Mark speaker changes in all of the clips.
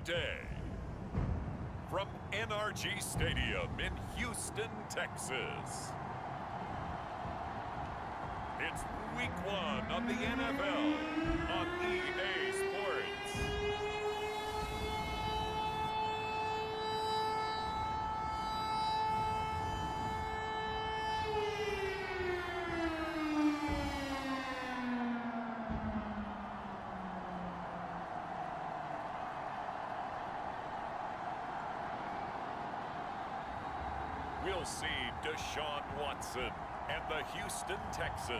Speaker 1: day. From NRG Stadium in Houston, Texas. It's week 1 of the NFL on EA Sports. We'll see Deshaun Watson and the Houston Texans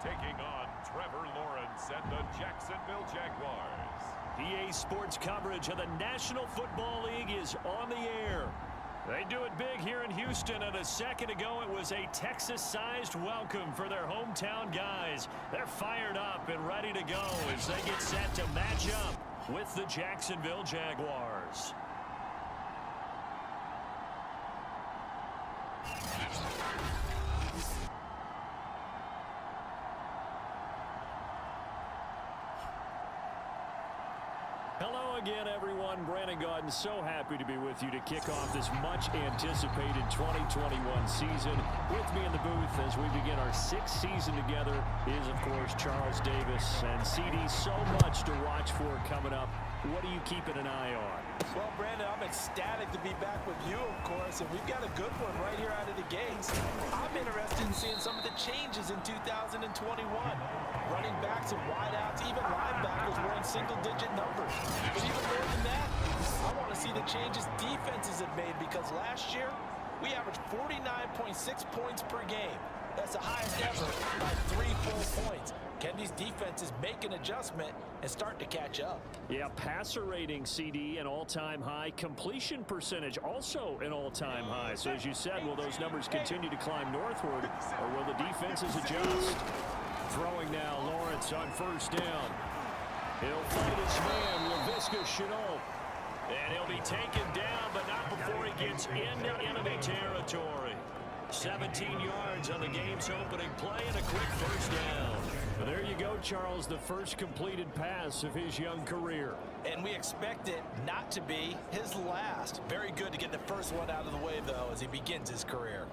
Speaker 1: taking on Trevor Lawrence and the Jacksonville Jaguars.
Speaker 2: EA Sports coverage of the National Football League is on the air. They do it big here in Houston, and a second ago it was a Texas-sized welcome for their hometown guys. They're fired up and ready to go as they get set to match up with the Jacksonville Jaguars. Hello again, everyone. Brandon Gaudin, so happy to be with you to kick off this much-anticipated 2021 season. With me in the booth as we begin our 6th season together is, of course, Charles Davis. And CD, so much to watch for coming up. What are you keeping an eye on?
Speaker 3: Well, Brandon, I'm ecstatic to be back with you, of course, and we've got a good one right here out of the gates. I'm interested in seeing some of the changes in 2021. Running backs and wideouts, even linebackers wearing single-digit numbers. But even more than that, I want to see the changes defenses have made, because last year, we averaged 49.6 points per game. That's the highest ever by 3 full points. Can these defenses make an adjustment and start to catch up?
Speaker 2: Yeah, passer rating, CD, an all-time high. Completion percentage, also an all-time high. So as you said, will those numbers continue to climb northward, or will the defenses adjust? Throwing now, Lawrence on first down. He'll fight his man, Laviska Shenault. And he'll be taken down, but not before he gets into enemy territory. 17 yards on the game's opening play and a quick first down. Well, there you go, Charles, the first completed pass of his young career.
Speaker 3: And we expect it not to be his last. Very good to get the first one out of the way, though, as he begins his career.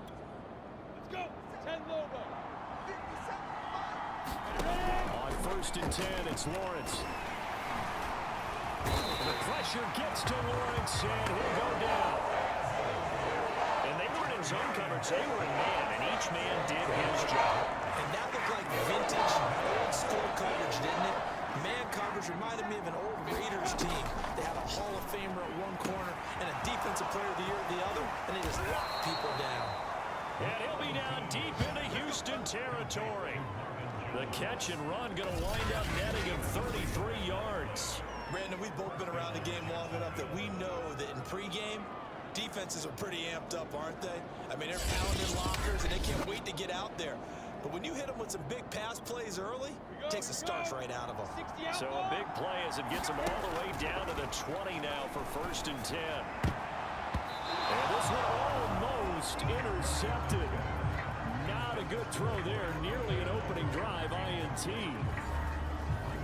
Speaker 4: Let's go. 10 logo.
Speaker 2: On first and 10, it's Lawrence. The pressure gets to Lawrence, and he'll go down. And they weren't in zone coverage, they were in man, and each man did his job.
Speaker 3: And that looked like vintage, old-school coverage, didn't it? Man coverage reminded me of an old Raiders team. They had a Hall of Famer at one corner and a Defensive Player of the Year at the other, and they just locked people down.
Speaker 2: And he'll be down deep into Houston territory. The catch and run going to wind up netting him 33 yards.
Speaker 3: Brandon, we've both been around the game long enough that we know that in pregame, defenses are pretty amped up, aren't they? I mean, they're pounding lockers, and they can't wait to get out there. But when you hit them with some big pass plays early, it takes the starch right out of them.
Speaker 2: So a big play as it gets them all the way down to the 20 now for first and 10. And this one almost intercepted. Not a good throw there. Nearly an opening drive, INT.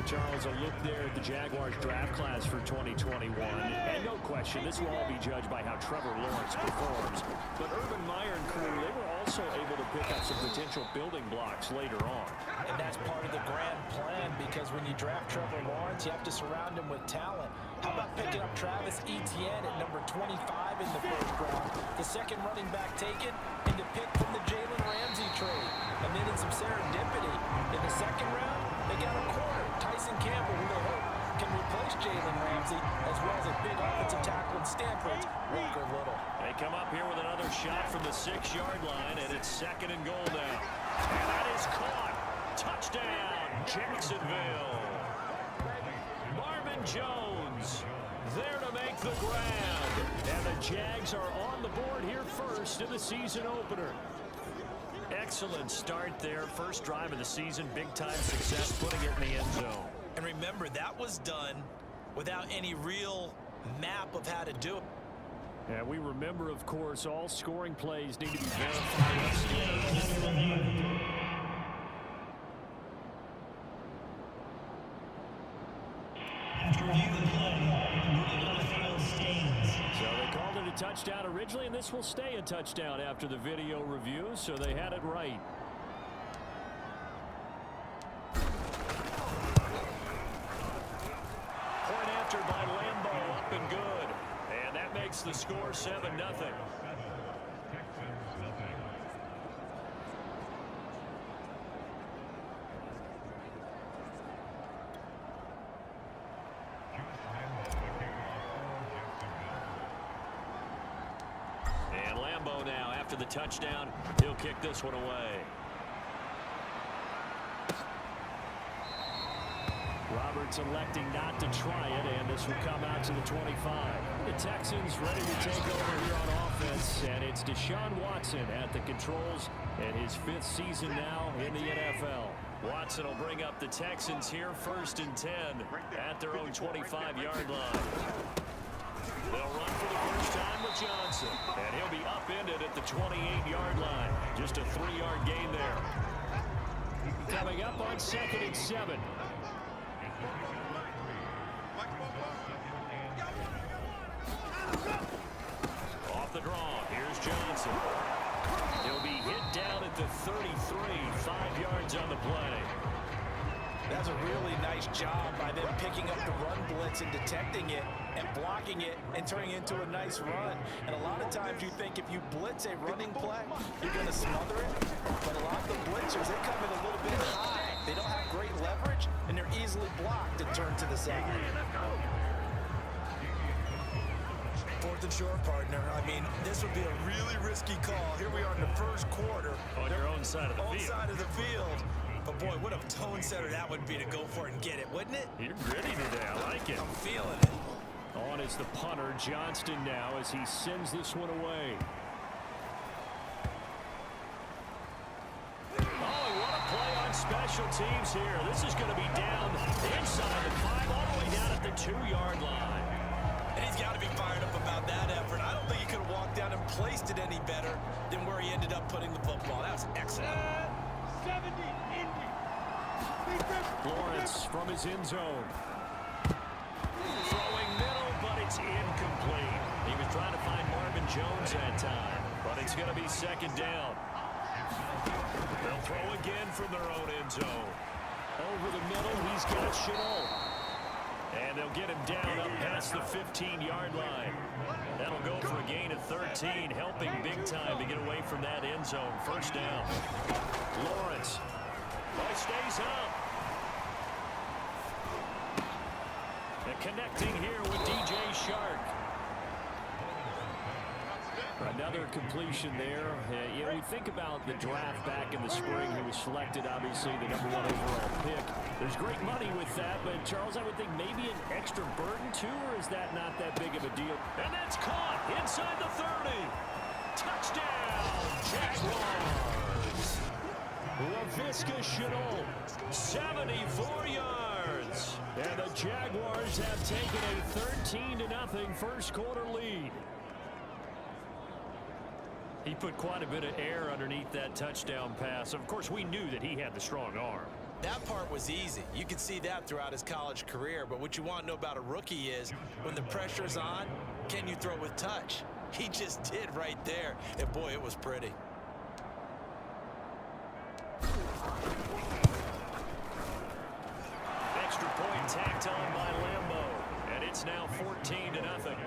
Speaker 2: Charles, a look there at the Jaguars draft class for 2021. And no question, this will all be judged by how Trevor Lawrence performs. But Urban Meyer and crew, they were also able to pick up some potential building blocks later on.
Speaker 3: And that's part of the grand plan, because when you draft Trevor Lawrence, you have to surround him with talent. How about picking up Travis Etienne at number 25 in the first round, the second running back taken, and the pick from the Jalen Ramsey trade. And then in some serendipity, in the second round, they got a corner, Tyson Campbell, who they hope can replace Jalen Ramsey, as well as a big offensive tackle in Stanford's Walker Little.
Speaker 2: They come up here with another shot from the 6-yard line, and it's second and goal now. And that is caught. Touchdown, Jacksonville. Marvin Jones there to make the grab. And the Jags are on the board here first in the season opener. Excellent start there. First drive of the season, big-time success, putting it in the end zone.
Speaker 3: And remember, that was done without any real map of how to do it.
Speaker 2: And we remember, of course, all scoring plays need to be verified.
Speaker 5: After review the play,
Speaker 2: touchdown originally, and this will stay a touchdown after the video review, so they had it right. Point after by Lambeau, up and good. And that makes the score 7-0. And Lambeau now, after the touchdown, he'll kick this one away. Roberts electing not to try it, and this will come out to the 25. The Texans ready to take over here on offense, and it's Deshaun Watson at the controls in his 5th season now in the NFL. Watson will bring up the Texans here 1st and 10 at their own 25-yard line. They'll run for the first time with Johnson, and he'll be upended at the 28-yard line. Just a 3-yard gain there. Coming up on 2nd and 7. Off the draw, here's Johnson. He'll be hit down at the 33, 5 yards on the play.
Speaker 3: That's a really nice job by them picking up the run blitz and detecting it and blocking it and turning it into a nice run. And a lot of times you think if you blitz a running play, you're going to smother it. But a lot of the blitzers, they come in a little bit high. They don't have great leverage, and they're easily blocked and turned to the side. 4th and short, partner. I mean, this would be a really risky call. Here we are in the first quarter.
Speaker 2: On your own side of the field.
Speaker 3: Side of the field. But, boy, what a tone setter that would be to go for it and get it, wouldn't it?
Speaker 2: You're gritty today. I like it.
Speaker 3: I'm feeling it.
Speaker 2: On is the punter, Johnston, now as he sends this one away. Oh, what a play on special teams here. This is going to be down inside the 5, all the way down at the 2-yard line.
Speaker 3: And he's got to be fired up about that effort. I don't think he could have walked down and placed it any better than where he ended up putting the football. That was excellent.
Speaker 4: 70, Indy.
Speaker 2: Lawrence from his end zone. Throwing middle, but it's incomplete. He was trying to find Marvin Jones that time, but it's going to be 2nd down. They'll throw again from their own end zone. Over the middle, he's got Chenault. And they'll get him down up past the 15-yard line. That'll go for a gain of 13, helping big time to get away from that end zone. 1st down. Lawrence. Oh, stays up. And connecting here with DJ Shark. Another completion there. You know, we think about the draft back in the spring. He was selected, obviously, the #1 overall pick. There's great money with that, but, Charles, I would think maybe an extra burden, too, or is that not that big of a deal? And that's caught inside the 30. Touchdown, Jaguars. LaVisca Chenault, 74 yards. And the Jaguars have taken a 13-0 first quarter lead. He put quite a bit of air underneath that touchdown pass. Of course, we knew that he had the strong arm.
Speaker 3: That part was easy. You could see that throughout his college career. But what you want to know about a rookie is when the pressure's on, can you throw with touch? He just did right there. And, boy, it was pretty.
Speaker 2: Extra point tacked on by Lambeau. And it's now 14-0.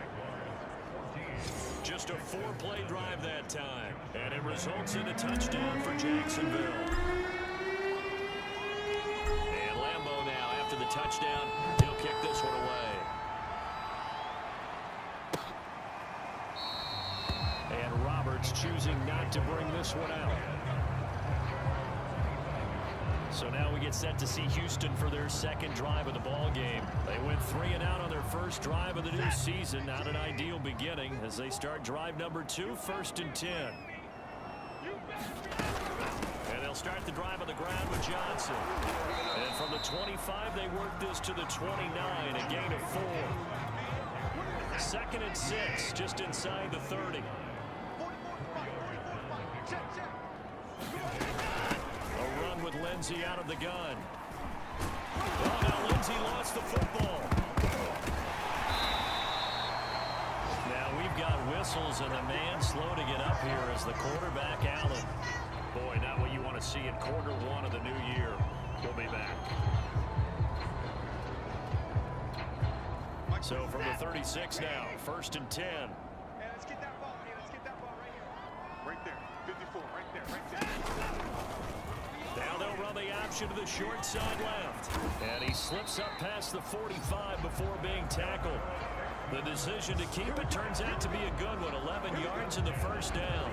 Speaker 2: Just a 4-play drive that time. And it results in a touchdown for Jacksonville. And Lambeau now, after the touchdown, he'll kick this one away. And Roberts choosing not to bring this one out. So now we get set to see Houston for their 2nd drive of the ball game. They went 3 and out on their first drive of the new season. Not an ideal beginning as they start drive number 2, 1st and 10. And they'll start the drive on the ground with Johnson. And from the 25, they work this to the 29, a gain of 4. 2nd and 6, just inside the 30. With Lindsey out of the gun. Oh, now Lindsey lost the football. Now we've got whistle up here as the quarterback, Allen. Boy, not what you want to see in quarter one of the new year. We'll be back. So from the 36 now, 1st and 10.
Speaker 4: Hey, let's get that ball here. Let's get that ball right here. Right there. 54. Right there. Right there.
Speaker 2: Now they'll run the option to the short side left. And he slips up past the 45 before being tackled. The decision to keep it turns out to be a good one. 11 yards in the first down.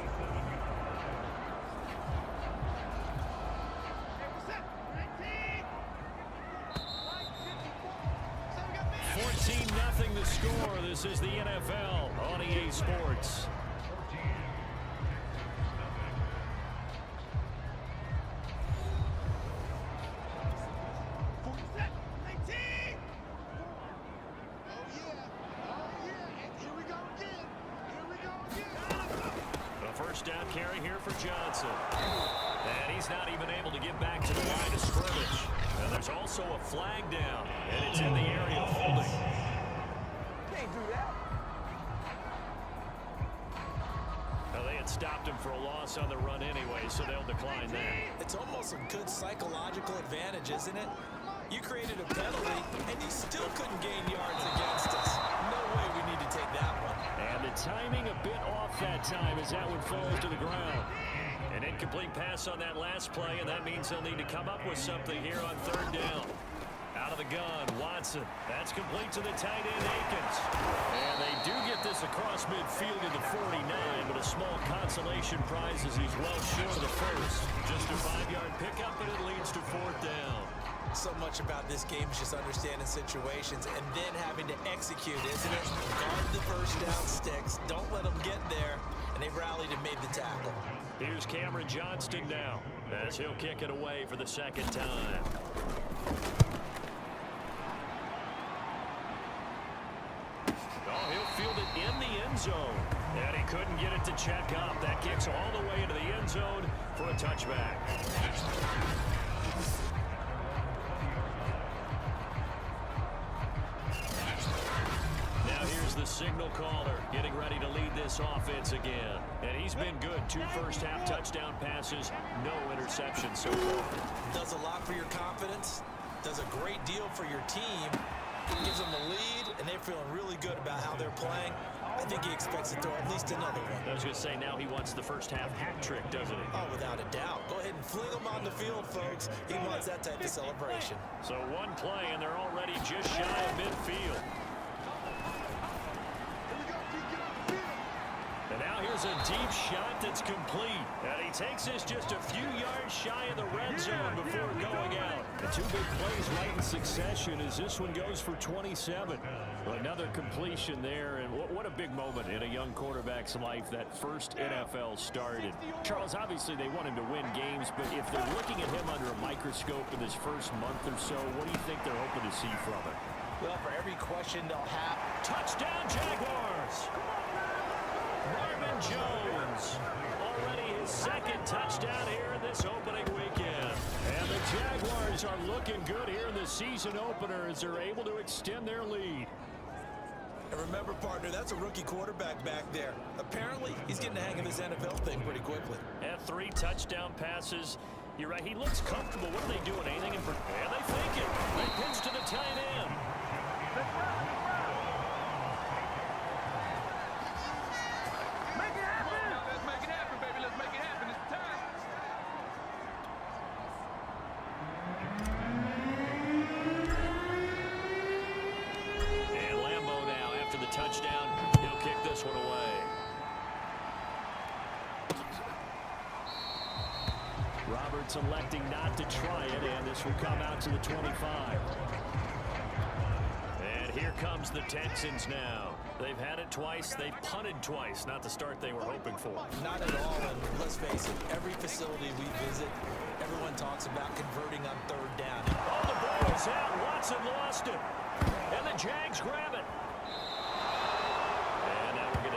Speaker 2: 14-0 the score. This is the NFL on EA Sports. First down carry here for Johnson. And he's not even able to get back to the line of scrimmage. And there's also a flag down. And it's in the area of holding.
Speaker 4: Can't do that.
Speaker 2: Well, they had stopped him for a loss on the run anyway, so they'll decline that.
Speaker 3: It's almost a good psychological advantage, isn't it? You created a penalty, and you still couldn't gain yards against us. No way we need to take that one.
Speaker 2: And the timing a bit off that time as that one falls to the ground. An incomplete pass on that last play, and that means they'll need to come up with something here on 3rd down. Out of the gun, Watson. That's complete to the tight end, Akins. And they do get this across midfield to the 49, but a small consolation prize as he's well short of the first. Just a 5-yard pickup, and it leads to 4th down.
Speaker 3: So much about this game is just understanding situations and then having to execute, isn't it? Guard the first down sticks. Don't let them get there. And they rallied and made the tackle.
Speaker 2: Here's Cameron Johnston now as he'll kick it away for the 2nd time. Oh, he'll field it in the end zone. And he couldn't get it to check up. That kicks all the way into the end zone for a touchback. Here's the signal caller getting ready to lead this offense again. And he's been good. 2 first-half touchdown passes, no interceptions so far.
Speaker 3: Does a lot for your confidence. Does a great deal for your team. Gives them a lead, and they're feeling really good about how they're playing. I think he expects to throw at least another one.
Speaker 2: I was going to say, now he wants the first-half hat trick, doesn't he?
Speaker 3: Oh, without a doubt. Go ahead and fling him on the field, folks. He wants that type of celebration.
Speaker 2: So one play, and they're already just shy of midfield. And now here's a deep shot that's complete. And he takes this just a few yards shy of the red zone before going out. The 2 big plays right in succession as this one goes for 27. Another completion there, and what a big moment in a young quarterback's life, that first NFL started. Charles, obviously they want him to win games, but if they're looking at him under a microscope in this first month or so, what do you think they're hoping to see from him?
Speaker 3: Well, for every question they'll have.
Speaker 2: Touchdown, Jaguars! Marvin Jones, already his 2nd touchdown here in this opening weekend. And the Jaguars are looking good here in the season opener as they're able to extend their lead.
Speaker 3: And remember, partner, that's a rookie quarterback back there. Apparently, he's getting the hang of this NFL thing pretty quickly.
Speaker 2: And 3 touchdown passes. You're right, he looks comfortable. What are they doing? Anything in particular? And they fake it. They pitch to the tight end. Touchdown. He'll kick this one away. Roberts electing not to try it, and this will come out to the 25. And here comes the Texans now. They've had it twice. They've punted twice. Not the start they were hoping for.
Speaker 3: Not at all, and let's face it, every facility we visit, everyone talks about converting on 3rd down.
Speaker 2: Oh, the ball is out. Watson lost it. And the Jags grab it.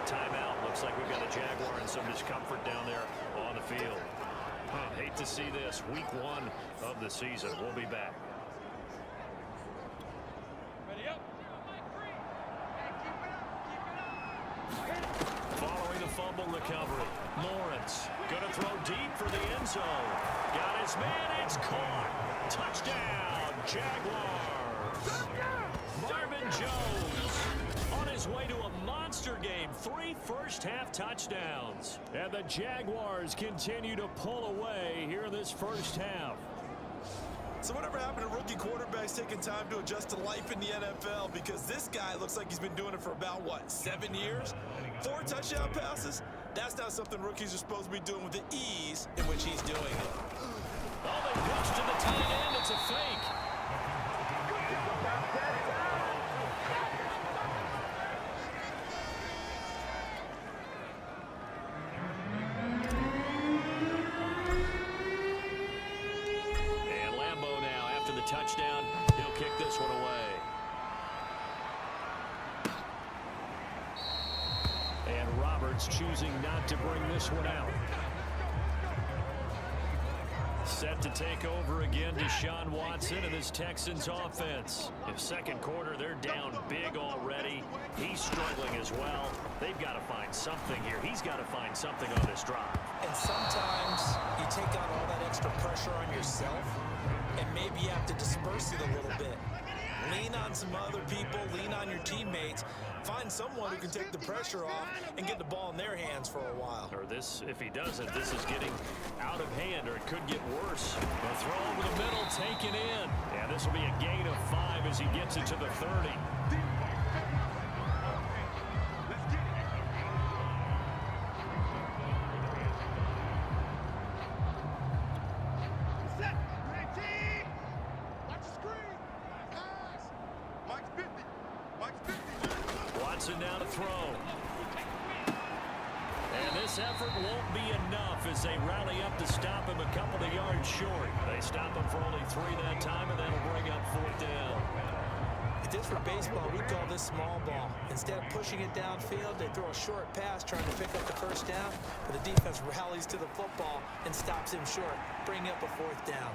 Speaker 2: Timeout. Looks like we've got a Jaguar and some discomfort down there on the field. Hate to see this. Week 1 of the season. We'll be back.
Speaker 4: Ready up.
Speaker 2: Following the fumble recovery, man. It's caught. Touchdown, Jaguars. Marvin Jones on his way to a monster game. 3 first-half touchdowns. And the Jaguars continue to pull away here in this first half.
Speaker 3: So whatever happened to rookie quarterbacks taking time to adjust to life in the NFL? Because this guy looks like he's been doing it for about, what, 7 years? 4 touchdown passes? That's not something rookies are supposed to be doing with the ease in which he's doing it.
Speaker 2: Oh, they pitch to the tight end. It's a fake. Touchdown. He'll kick this one away. And Roberts choosing not to bring this one out. Set to take over again, Deshaun Watson and his Texans offense. In second quarter, they're down big already. He's struggling as well. They've got to find something here. He's got to find something on this drive.
Speaker 3: And sometimes you take on all that extra pressure on yourself, and maybe you have to disperse it a little bit. Lean on some other people, lean on your teammates. Find someone who can take the pressure off and get the ball in their hands for a while.
Speaker 2: Or this, if he doesn't, this is getting out of hand, or it could get worse. The throw over the middle, taken in. And this will be a gain of 5 as he gets it to the 30. Now to throw. And this effort won't be enough as they rally up to stop him a couple of yards short. They stop him for only 3 that time, and that'll bring up 4th down.
Speaker 3: If this were baseball, we'd call this small ball. Instead of pushing it downfield, they throw a short pass trying to pick up the first down, but the defense rallies to the football and stops him short, bringing up a 4th down.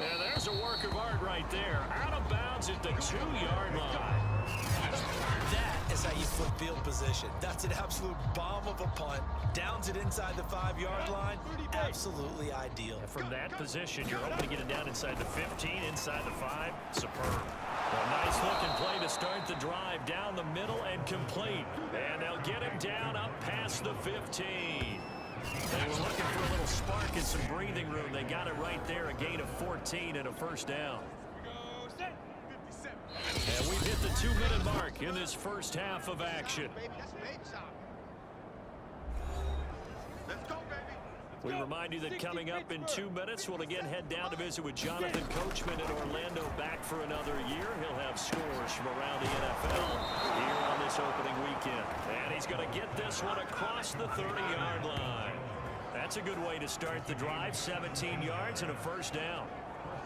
Speaker 2: And there's a work of art right there. Out of bounds at the 2-yard line.
Speaker 3: That is how you flip field position. That's an absolute bomb of a punt. Downs it inside the 5-yard line. Absolutely ideal.
Speaker 2: And from that position, you're hoping to get it down inside the 15, inside the 5. Superb. A nice looking play to start the drive down the middle and complete. And they'll get him down up past the 15. They were looking for a little spark and some breathing room. They got it right there, a gain of 14 and a first down. And we've hit the 2-minute mark in this first half of action. We remind you that coming up in 2 minutes, we'll again head down to visit with Jonathan Coachman in Orlando, back for another year. He'll have scores from around the NFL here on this opening weekend. And he's going to get this one across the 30-yard line. That's a good way to start the drive, 17 yards and a first down.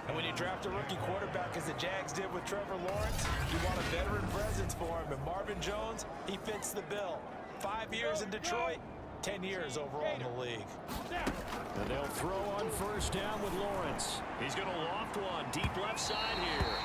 Speaker 3: And when you draft a rookie quarterback, as the Jags did with Trevor Lawrence, you want a veteran presence for him. And Marvin Jones, he fits the bill. 5 years in Detroit, 10 years overall in the league.
Speaker 2: And they'll throw on first down with Lawrence. He's going to loft one deep left side here.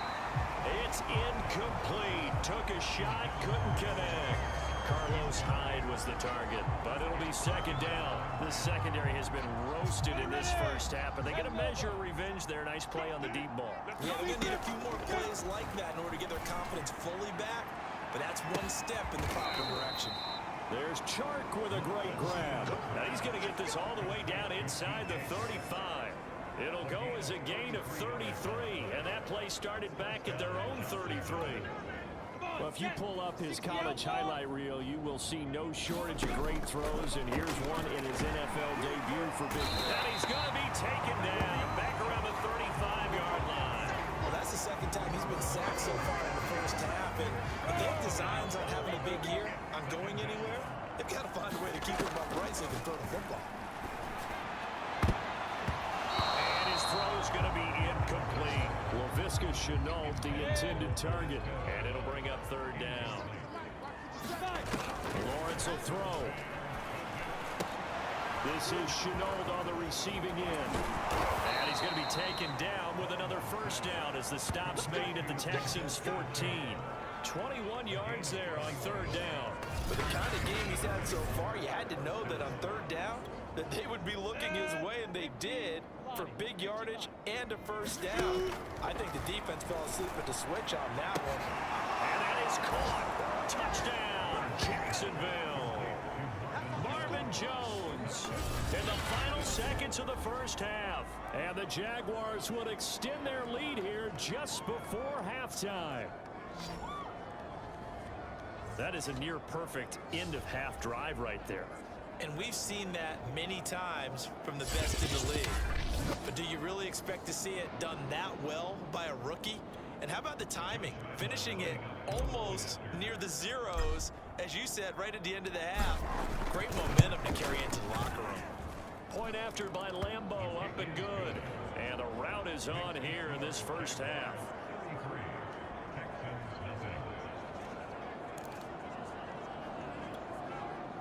Speaker 2: It's incomplete. Took a shot, couldn't connect. Carlos Hyde was the target, but it'll be second down. This secondary has been roasted in this first half, but they get a measure of revenge there. Nice play on the deep ball.
Speaker 3: Yeah, they're going to need a few more plays like that in order to get their confidence fully back, but that's one step in the proper direction.
Speaker 2: There's Chark with a great grab. Now he's going to get this all the way down inside the 35. It'll go as a gain of 33, and that play started back at their own 33. Well, if you pull up his college highlight reel, you will see no shortage of great throws, and here's one in his NFL debut for Big Ben. And he's going to be taken down back around the 35-yard line.
Speaker 3: Well, that's the second time he's been sacked so far in the first half, and if they have designs on having a big year, on going anywhere, they've got to find a way to keep him upright so they can throw the football.
Speaker 2: And his throw is going to be incomplete. Laviska Shenault, the intended target, and it'll bring up third down. Lawrence will throw. This is Shenault on the receiving end. And he's going to be taken down with another first down as the stop's made at the Texans' 14. 21 yards there on third down.
Speaker 3: But the kind of game he's had so far, you had to know that on third down, that they would be looking his way, and they did. for big yardage and a first down. I think the defense fell asleep at the switch on that one.
Speaker 2: And that is caught. Touchdown, Jacksonville. Marvin Jones in the final seconds of the first half. And the Jaguars would extend their lead here just before halftime. That is a near-perfect end-of-half drive right there.
Speaker 3: And we've seen that many times from the best in the league. But do you really expect to see it done that well by a rookie? And how about the timing? Finishing it almost near the zeros, as you said, right at the end of the half. Great momentum to carry into the locker room.
Speaker 2: Point after by Lambeau, up and good. And the route is on here in this first half.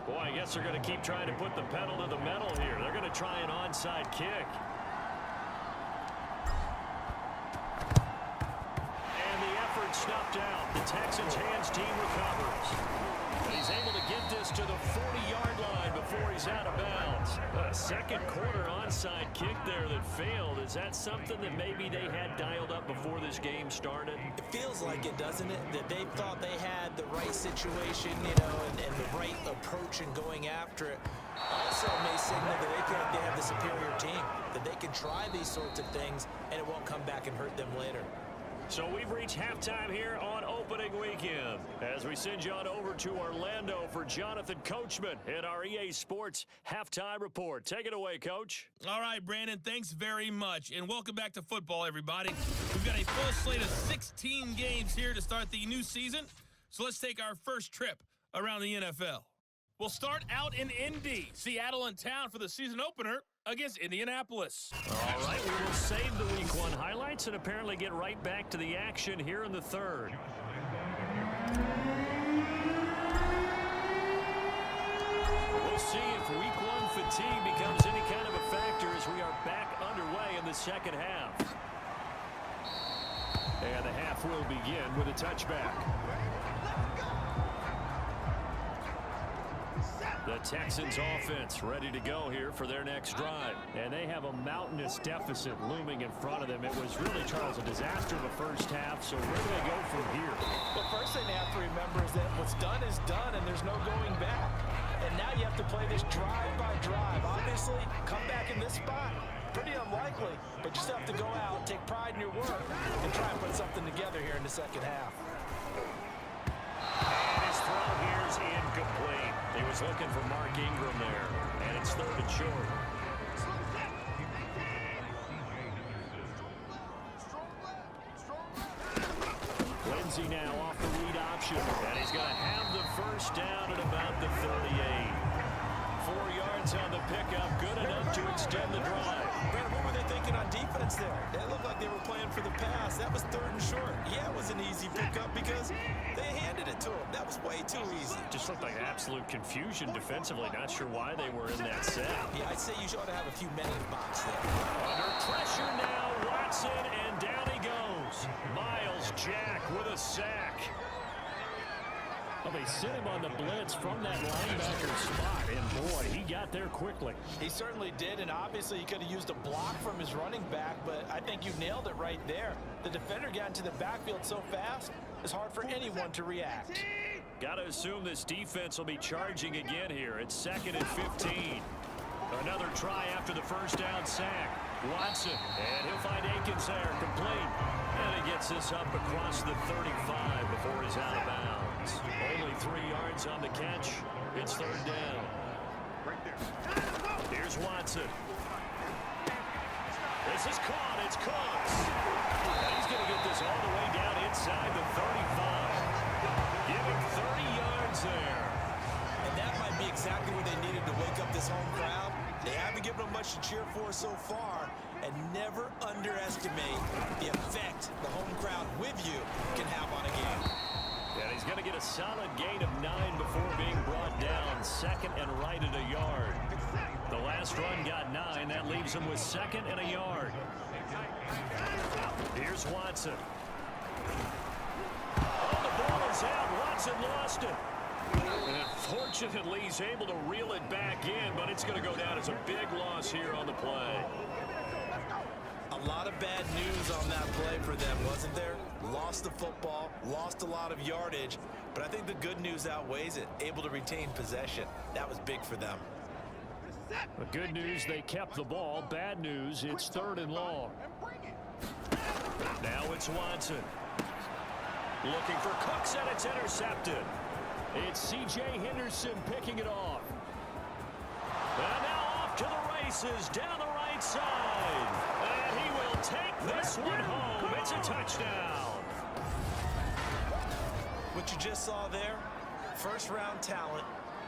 Speaker 2: Boy, I guess they're going to keep trying to put the pedal to the metal here. They're going to try an onside kick. And the effort snuffed out. The Texans hands team recovers. He's able to get this to the 40-yard line before he's out of bounds. A second quarter onside kick there that failed. Is that something that maybe they had dialed up before this game started?
Speaker 3: It feels like it, doesn't it? That they thought they had the right situation, you know, and the right approach in going after it. Also may signal that they feel like they have the superior team, that they can try these sorts of things and it won't come back and hurt them later.
Speaker 2: So we've reached halftime here on opening weekend as we send you on over to Orlando for Jonathan Coachman in our EA Sports Halftime Report. Take it away, Coach.
Speaker 5: All right, Brandon, thanks very much, and welcome back to football, everybody. We've got a full slate of 16 games here to start the new season, so let's take our first trip around the NFL. We'll start out in Indy, Seattle in town for the season opener against Indianapolis.
Speaker 2: All right, we will save the Week 1 highlights and apparently get right back to the action here in the third. We'll see if Week 1 fatigue becomes any kind of a factor as we are back underway in the second half. And the half will begin with a touchback. The Texans offense ready to go here for their next drive. And they have a mountainous deficit looming in front of them. It was really, Charles, a disaster in the first half. So where do they go from here?
Speaker 3: The first thing they have to remember is that what's done is done and there's no going back. And now you have to play this drive by drive. Obviously, come back in this spot, pretty unlikely. But you still have to go out, take pride in your work, and try and put something together here in the second half.
Speaker 2: And his throw here is incomplete. He was looking for Mark Ingram there, and it's third and short. Lindsey now off the read option, and he's going to have the first down at about the 38. 4 yards on the pickup, good enough to extend the drive.
Speaker 3: Brandon, what were they thinking on defense there? It looked like they were playing for the pass. That was third and short. Yeah, it was an easy pickup because they handed it to him. That was way too easy.
Speaker 2: Just looked like absolute confusion defensively. Not sure why they were in that set.
Speaker 3: Yeah, I'd say you ought to have a few men in the box there.
Speaker 2: Under pressure now, Watson, and down he goes. Miles Jack with a sack. Well, they sent him on the blitz from that linebacker spot, and boy, he got there quickly.
Speaker 3: He certainly did, and obviously he could have used a block from his running back, but I think you nailed it right there. The defender got into the backfield so fast, it's hard for anyone to react.
Speaker 2: Got to assume this defense will be charging again here. It's 2nd and 15. Another try after the first down sack. Watson, and he'll find Akins there, complete. And he gets this up across the 35 before he's out of bounds. Only 3 yards on the catch. It's third down.
Speaker 4: Right there.
Speaker 2: Here's Watson. This is caught. It's Cooks. And he's going to get this all the way down inside the 35. Give him 30 yards there.
Speaker 3: And that might be exactly what they needed to wake up this home crowd. They haven't given them much to cheer for so far, and never underestimate the effect the home crowd with you can have on a game.
Speaker 2: And he's going to get a solid gain of 9 before being brought down. 2nd and right at a yard. The last run got 9. That leaves him with 2nd and a yard. Here's Watson. Oh, the ball is out. Watson lost it. And unfortunately, he's able to reel it back in, but it's going to go down as a big loss here on the play.
Speaker 3: A lot of bad news on that play for them, wasn't there? Lost the football, lost a lot of yardage, but I think the good news outweighs it. Able to retain possession. That was big for them.
Speaker 2: The good news, they kept the ball. Bad news, it's 3rd and long. Now it's Watson. Looking for Cooks, and it's intercepted. It's C.J. Henderson picking it off. And now off to the races down the right side. And he will take this one home. It's a touchdown.
Speaker 3: What you just saw there, first-round talent,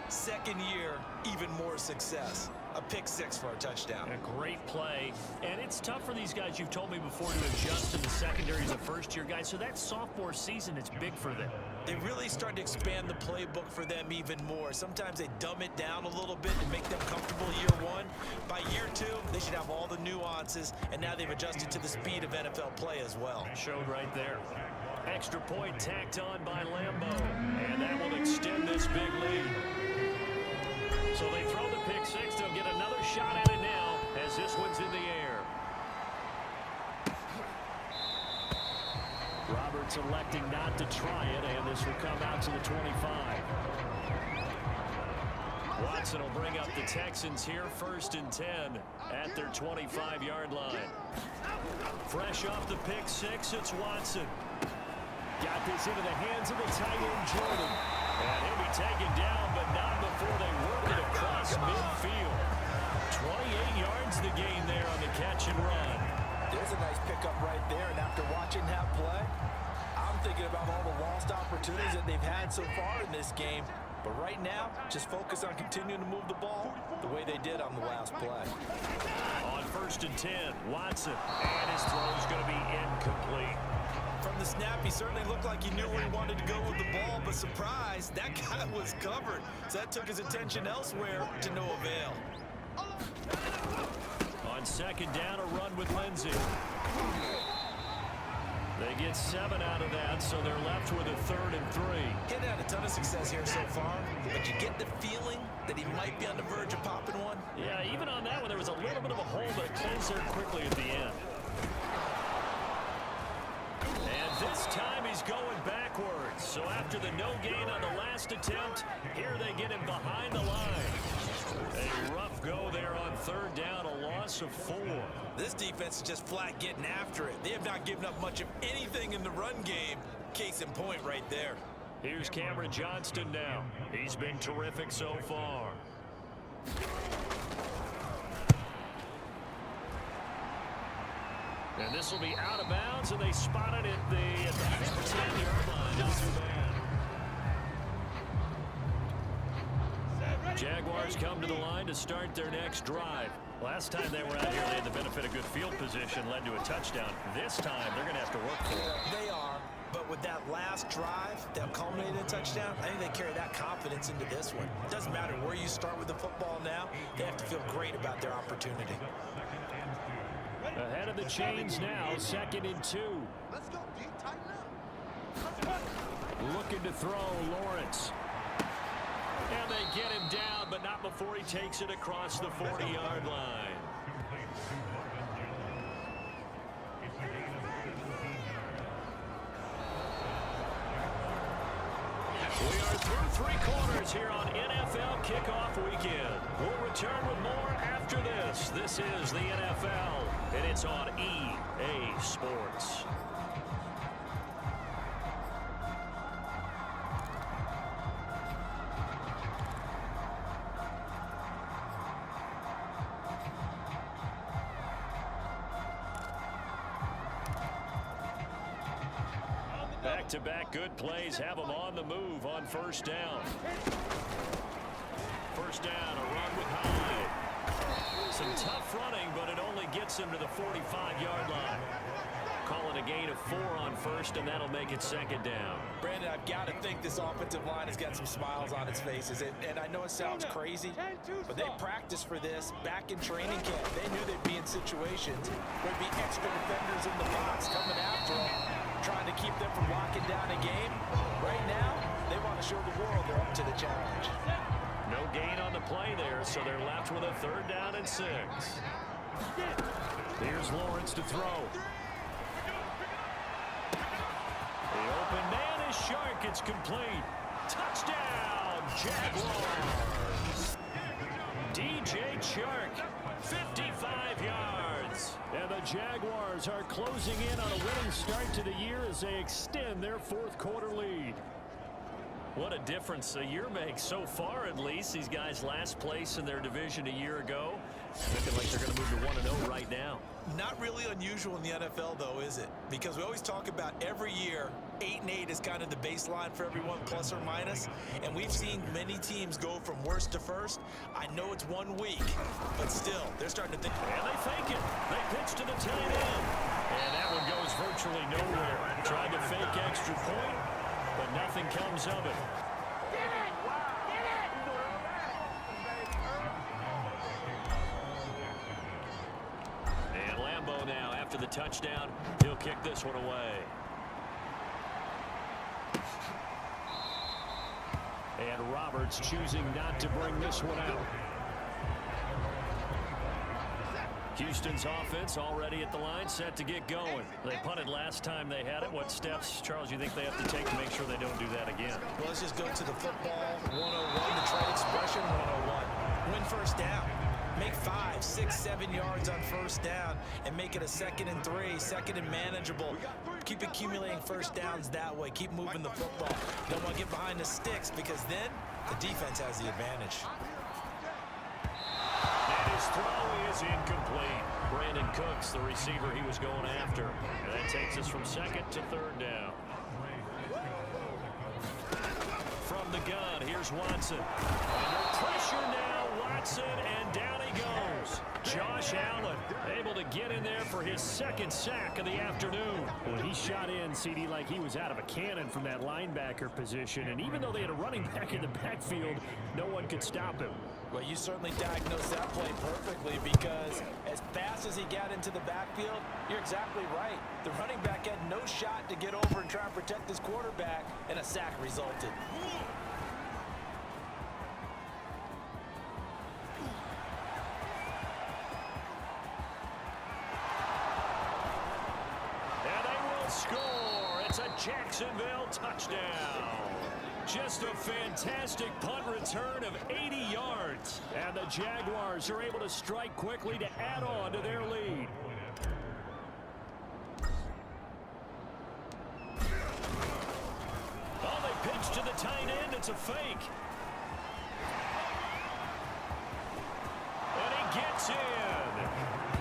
Speaker 3: second year, even more success. A pick 6 for a touchdown.
Speaker 2: A great play. And it's tough for these guys, you've told me before, to adjust in the secondary as a first-year guy. So that sophomore season is big for them.
Speaker 3: They really start to expand the playbook for them even more. Sometimes they dumb it down a little bit to make them comfortable year 1. By year 2, they should have all the nuances, and now they've adjusted to the speed of NFL play as well.
Speaker 2: Showed right there. Extra point tacked on by Lambeau. And that will extend this big lead. So they throw the pick 6. They'll get another shot at it now as this one's in the air. Roberts electing not to try it, and this will come out to the 25. Watson will bring up the Texans here, 1st and 10 at their 25-yard line. Fresh off the pick 6, it's Watson. Got this into the hands of the tight end, Jordan. And he'll be taken down, but not before they work it across midfield. 28 yards the gain there on the catch and run.
Speaker 3: There's a nice pickup right there, and after watching that play, I'm thinking about all the lost opportunities that they've had so far in this game. But right now, just focus on continuing to move the ball the way they did on the last play.
Speaker 2: On 1st and 10, Watson, and his throw's going to be incomplete.
Speaker 3: From the snap, he certainly looked like he knew where he wanted to go with the ball, but surprise, that guy was covered. So that took his attention elsewhere to no avail.
Speaker 2: On 2nd down, a run with Lindsey. They get 7 out of that, so they're left with a 3rd and 3.
Speaker 3: He hadn't had a ton of success here so far, but you get the feeling that he might be on the verge of popping one.
Speaker 2: Yeah, even on that one, there was a little bit of a hole, but it closed there quickly at the end. And this time he's going backwards. So after the no gain on the last attempt, here they get him behind the line. A rough go there on 3rd down, a loss of 4.
Speaker 3: This defense is just flat getting after it. They have not given up much of anything in the run game. Case in point right there.
Speaker 2: Here's Cameron Johnston now. He's been terrific so far. And this will be out of bounds, and they spot it at the 15-yard line. Not too bad. Jaguars come to the line to start their next drive. Last time they were out here, they had the benefit of good field position, led to a touchdown. This time, they're going to have to work for it.
Speaker 3: They are, but with that last drive that culminated in a touchdown, I think they carry that confidence into this one. It doesn't matter where you start with the football now. They have to feel great about their opportunity.
Speaker 2: Ahead of the chains now, 2nd and 2.
Speaker 4: Let's go, D. Tighten up.
Speaker 2: Looking to throw, Lawrence. And they get him down, but not before he takes it across the 40-yard line. We are through 3 quarters here on NFL Kickoff Weekend. We'll return with more after this. This is the NFL, and it's on EA Sports. Back-to-back good plays have them on the move on 1st down. 1st down, a run with Hyde. Some tough running, but it only gets him to the 45-yard line. Calling a gain of 4 on 1st, and that'll make it 2nd down.
Speaker 3: Brandon, I've got to think this offensive line has got some smiles on its faces. And I know it sounds crazy, but they practiced for this back in training camp. They knew they'd be in situations where there'd be extra defenders in the box coming after them, trying to keep them from locking down a game. Right now, they want to show the world they're up to the challenge.
Speaker 2: No gain on the play there, so they're left with a 3rd down and 6. Here's Lawrence to throw. The open man is Shark. It's complete. Touchdown, Jaguars. DJ Chark, 55 yards. And the Jaguars are closing in on a winning start to the year as they extend their fourth quarter lead. What a difference a year makes so far, at least. These guys last place in their division a year ago. Looking like they're going to move to 1-0 right now.
Speaker 3: Not really unusual in the NFL, though, is it? Because we always talk about every year, 8-8 is kind of the baseline for everyone, plus or minus. And we've seen many teams go from worst to first. I know it's 1 week, but still, they're starting to think.
Speaker 2: And they fake it. They pitch to the tight end. And that one goes virtually nowhere. Tried to fake extra point, but nothing comes of it. And Lambeau now, after the touchdown, he'll kick this one away. And Roberts choosing not to bring this one out. Houston's offense already at the line, set to get going. They punted last time they had it. What steps, Charles, you think they have to take to make sure they don't do that again?
Speaker 3: Well, let's just go to the football 101, the trade expression 101. Win first down. Make 5, 6, 7 yards on first down and make it a 2nd and 3, 2nd and manageable. Keep accumulating first downs that way. Keep moving the football. Don't want to get behind the sticks because then the defense has the advantage.
Speaker 2: And his throw is incomplete. Brandon Cooks, the receiver he was going after. And that takes us from 2nd to 3rd down. From the gun, here's Watson. Under pressure now, Watson, and down he goes. Josh Allen able to get in there for his 2nd sack of the afternoon. Well, he shot in, CD, like he was out of a cannon from that linebacker position. And even though they had a running back in the backfield, no one could stop him.
Speaker 3: Well, you certainly diagnosed that play perfectly because as fast as he got into the backfield, you're exactly right. The running back had no shot to get over and try and protect his quarterback, and a sack resulted.
Speaker 2: And they will score. It's a Jacksonville touchdown. Just a fantastic punt return of 80 yards. And the Jaguars are able to strike quickly to add on to their lead. Oh, they pitch to the tight end. It's a fake. And he gets in.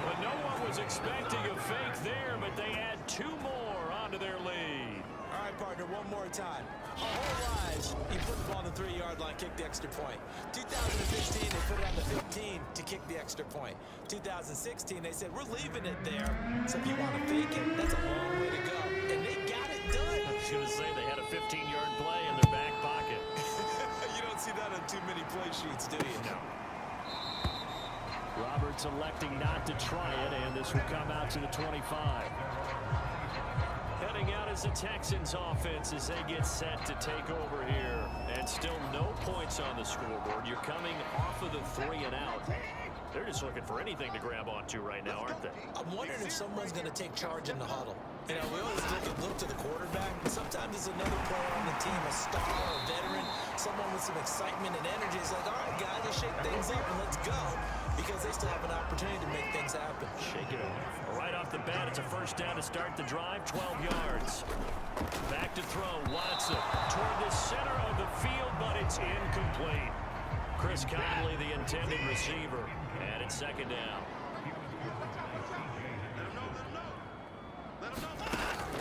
Speaker 2: But no one was expecting a fake there, but they add 2 more onto their lead.
Speaker 3: All right, partner, one more time. Our whole lives, you put the ball on the 3-yard line, kick the extra point. 2015, they put it on the 15 to kick the extra point. 2016, they said, we're leaving it there. So if you want to fake it, that's a long way to go. And they got it done.
Speaker 2: I was going to say they had a 15-yard play in their back pocket.
Speaker 3: You don't see that on too many play sheets, do you?
Speaker 2: No. Roberts electing not to try it, and this will come out to the 25. Heading out is the Texans offense as they get set to take over here. And still no points on the scoreboard. You're coming off of the 3 and out. They're just looking for anything to grab onto right now, aren't they?
Speaker 3: I'm wondering if someone's going to take charge in the huddle. You know, we always look to the quarterback, but sometimes it's another player on the team, a star, a veteran, someone with some excitement and energy. It's like, all right, guys, let's shake things up and let's go, because they still have an opportunity to make things happen.
Speaker 2: Shake it off. Right off the bat, it's a first down to start the drive, 12 yards. Back to throw, Watson toward the center of the field, but it's incomplete. Chris Conley, the intended receiver, and it's 2nd down.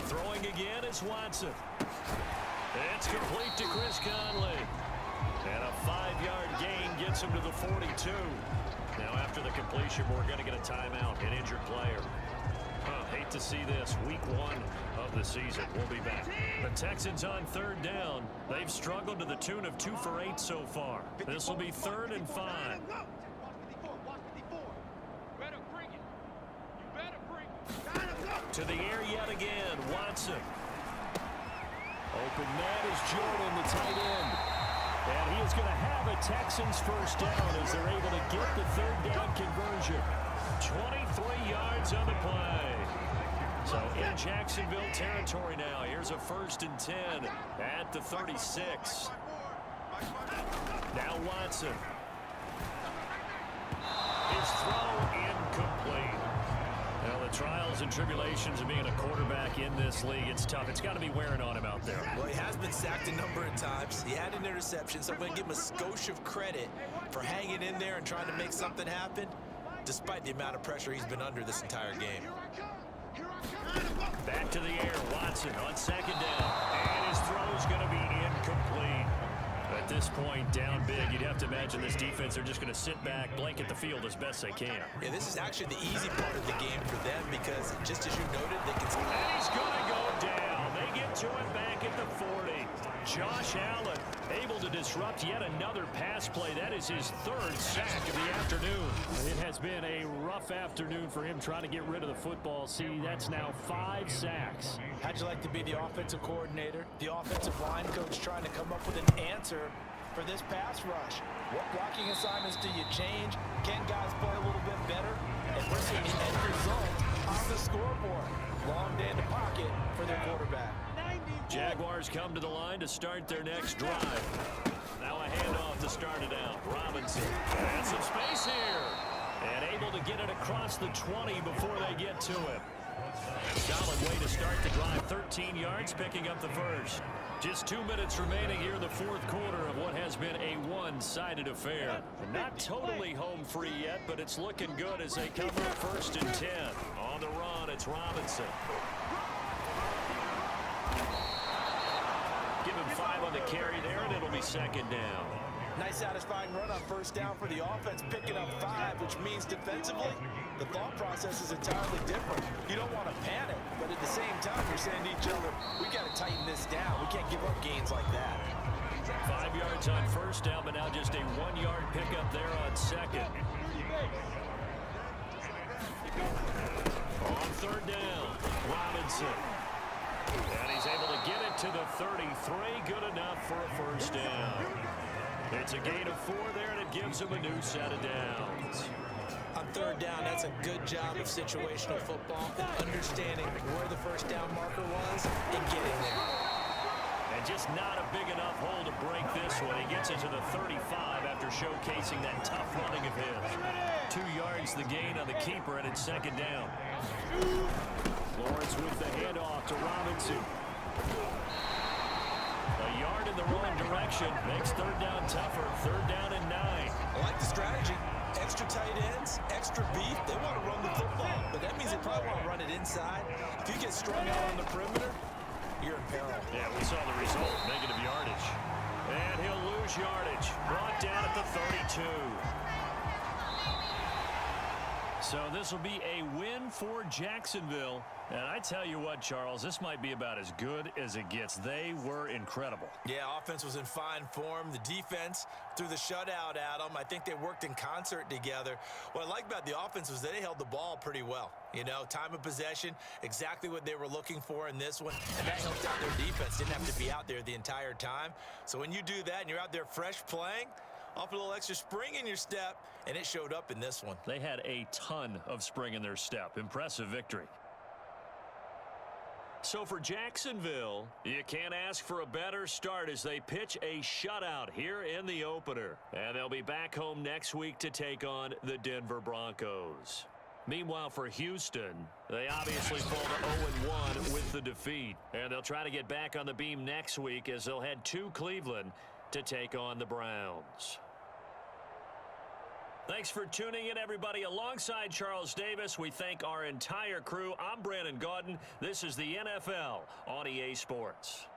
Speaker 2: Throwing again is Watson. It's complete to Chris Conley. And a 5-yard gain gets him to the 42. Now after the completion, we're going to get a timeout, an injured player. Hate to see this. Week 1 of the season. We'll be back. The Texans on 3rd down. They've struggled to the tune of 2 for 8 so far. This will be 3rd and 5. To the air yet again, Watson. Open man is Jordan, the tight end. And he is going to have a Texans first down as they're able to get the 3rd down conversion. 23 yards on the play. So in Jacksonville territory now. Here's a 1st and 10 at the 36. Now Watson. His throw incomplete. Well, the trials and tribulations of being a quarterback in this league, it's tough. It's got to be wearing on him out there.
Speaker 3: Well, he has been sacked a number of times. He had an interception, so I'm going to give him a skosh of credit for hanging in there and trying to make something happen, despite the amount of pressure he's been under this entire game.
Speaker 2: Back to the air, Watson on 2nd down, and his throw's going to be incomplete. At this point, down big, you'd have to imagine this defense, they're just going to sit back, blanket the field as best they can.
Speaker 3: Yeah, this is actually the easy part of the game for them because, just as you noted, they can...
Speaker 2: And he's going to go down. They get to him back at the 40. Josh Allen able to disrupt yet another pass play. That is his 3rd sack of the afternoon. It has been a rough afternoon for him trying to get rid of the football. See, that's now 5 sacks.
Speaker 3: How'd you like to be the offensive coordinator, the offensive line coach trying to come up with an answer for this pass rush? What blocking assignments do you change? Can guys play a little bit better? And we're seeing the end result on the scoreboard. Long day in the pocket for their quarterback.
Speaker 2: Jaguars come to the line to start their next drive. Now a handoff to start it out. Robinson and some space here. And able to get it across the 20 before they get to him. Solid way to start the drive. 13 yards, picking up the 1st. Just 2 minutes remaining here in the 4th quarter of what has been a one-sided affair. Not totally home free yet, but it's looking good as they come up 1st and 10. On the run, it's Robinson. Give him 5 on the carry there, and it'll be 2nd down.
Speaker 3: Nice satisfying run on 1st down for the offense, picking up 5, which means defensively, the thought process is entirely different. You don't want to panic, but at the same time, you're saying to each other, we got to tighten this down. We can't give up gains like that.
Speaker 2: 5 yards on 1st down, but now just a 1-yard pickup there on 2nd. On 3rd down, Robinson. And he's able to get it to the 33. Good enough for a 1st down. It's a gain of 4 there, and it gives him a new set of downs.
Speaker 3: On 3rd down, that's a good job of situational football and understanding where the 1st down marker was and getting there.
Speaker 2: And just not a big enough hole to break this one. He gets it to the 35 after showcasing that tough running of his. 2 yards the gain on the keeper, and it's 2nd down. Lawrence with the handoff to Robinson. A yard in the wrong direction makes 3rd down tougher. 3rd down and 9.
Speaker 3: I like the strategy. Extra tight ends, extra beef. They want to run the football, but that means they probably want to run it inside. If you get strung out on the perimeter, you're in peril.
Speaker 2: Yeah, we saw the result. Negative yardage. And he'll lose yardage. Brought down at the 32. So this will be a win for Jacksonville. And I tell you what, Charles, this might be about as good as it gets. They were incredible.
Speaker 3: Yeah, offense was in fine form. The defense threw the shutout at them. I think they worked in concert together. What I like about the offense was they held the ball pretty well. You know, time of possession, exactly what they were looking for in this one. And that helped out their defense. Didn't have to be out there the entire time. So when you do that and you're out there fresh playing, off a little extra spring in your step, and it showed up in this one.
Speaker 2: They had a ton of spring in their step. Impressive victory. So for Jacksonville, you can't ask for a better start as they pitch a shutout here in the opener. And they'll be back home next week to take on the Denver Broncos. Meanwhile, for Houston, they obviously fall to 0-1 with the defeat. And they'll try to get back on the beam next week as they'll head to Cleveland to take on the Browns. Thanks for tuning in, everybody. Alongside Charles Davis, we thank our entire crew. I'm Brandon Gaudin. This is the NFL on EA Sports.